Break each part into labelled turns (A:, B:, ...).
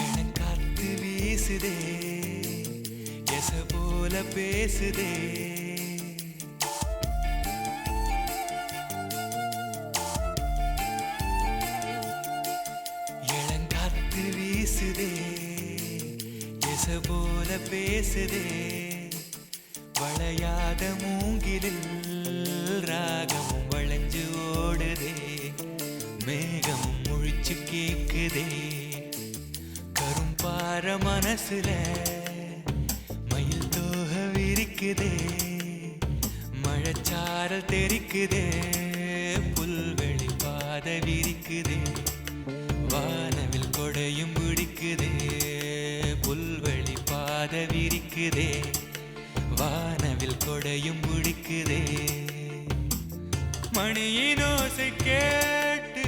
A: எனக்காத்து வீசுதே எச போல பேசுதே இளங்காத்து வீசுதே எச போல பேசுதே வளையாத மூங்கிலில் ராகமும் வளைஞ்சு ஓடுதே மேகமும் முழிச்சு கேக்குதே கரும்பார மனசுல மயில் தோக விரிக்குதே மழைச்சாரல் தெரிக்குதே புல்வெளி பாத விரிக்குதே வானவில் கொடையும் பிடிக்குதே புல்வெளி பாத விரிக்குதே வானவில் கொடையும் பிடிக்குதே மணியின் ஓசை கேட்டு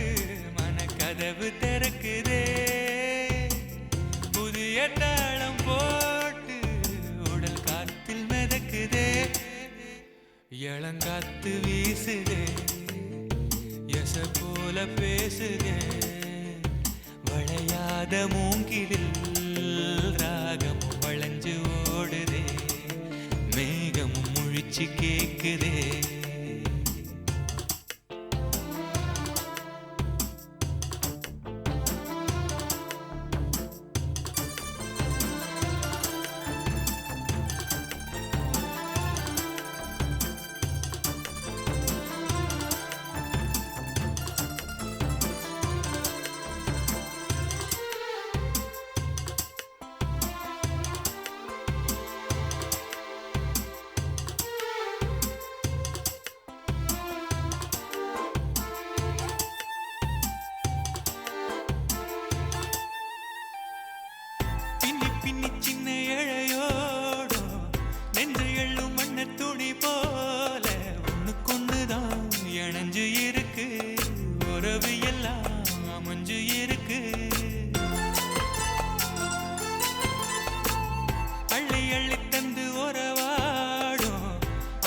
A: மனக்கதவு திறக்குதே புதிய தாளம் போட்டு உடல் காத்தில் மிதக்குதே இளங்காத்து வீசுதே எச போல பேசுதே வளையாத மூங்கிலில் ராகமும் வளைஞ்சு ஓடுதே மேகமும் முழிச்சு கேக்குதே பின்னி சின்ன இழையோடோ நெஞ்சு எள்ளும் மண்ண துணி போல ஒண்ணுக்கொண்டுதான் இணைஞ்சு இருக்கு உறவு எல்லாம் அமைஞ்சு இருக்கு அள்ளி அள்ளி தந்து உறவாடும்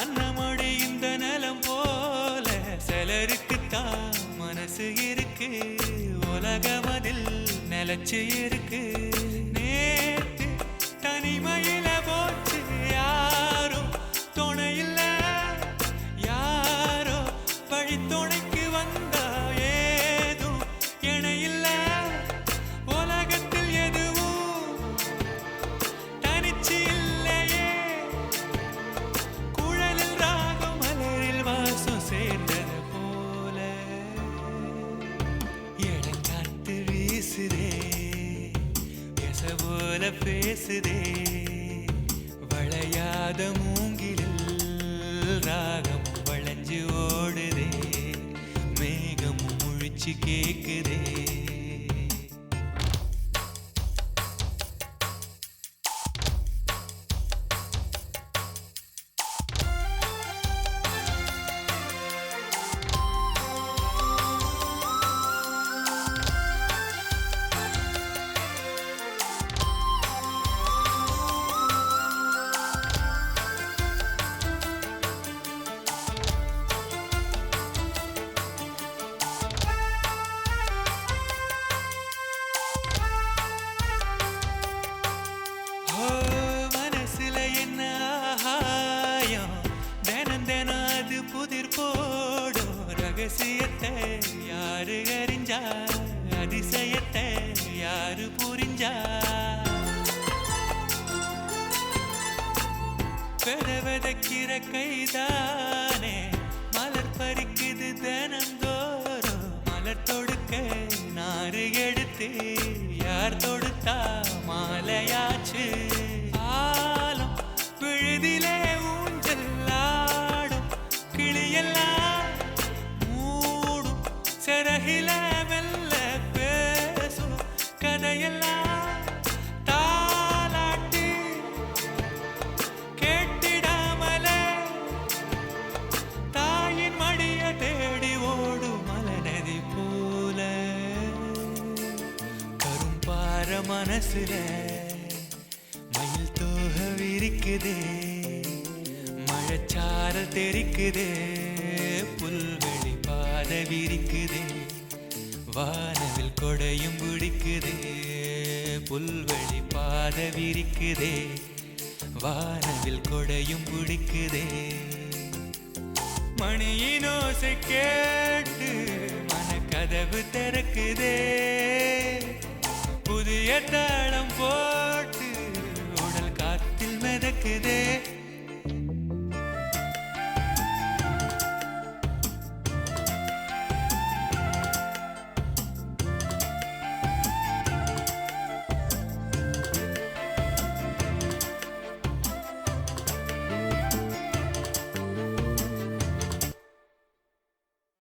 A: அன்னமொழி இந்த நிலம் போல சிலருக்குத்தான் மனசு இருக்கு உலகம் அதில் நிலச்சு இருக்கு நேத்து தனிமையில போச்சு யாரும் துணையில்ல யாரோ வழி துணைக்கு வந்தா ஏதும் இணையில்ல உலகத்தில் எதுவும் தனிச்சு இல்லையே குழலில் ராகம் மலரில் வாசம் சேர்ந்தது போல இளங்காத்து வீசுதே போல பேசுதே வளையாத மூங்கிலில் ராகமும் வளைஞ்சு ஓடுதே மேகமும் முழிச்சு கேக்குதே புதிர் போடும் ரகசியத்தை யாரு அறிஞ்சா அதிசயத்தை யாரு புரிஞ்சா வெதக்கிற கைதானே மலர் பறிக்குது தினந்தோறும் மலர் தொடுக்க நாறு எடுத்து யார் தொடுத்தா மாலையாச்சு ஆலம் விழுதிலே ஊஞ்சல் கிளியெல்லாம் மூடும் சிறகில மெல்ல பேசும் கதையெல்லாம் தாலாட்டி கேட்டிடாமலே தாயின் மடிய தேடி ஓடும் மலநதி போல கரும்பார மனசுல மயில் தோக விரிக்குதே மழச்சாரல் தெரிக்குதே, புல்வெளி பாத விரிக்குதே, வானவில் கொடையும் பிடிக்குதே, புல்வெளி பாத விரிக்குதே, வானவில் கொடையும் பிடிக்குதே. மணியின் ஓசை கேட்டு மனக்கதவு திறக்குதே, புதிய தாளம் போட்டு உடல் காத்தில் மிதக்குதே.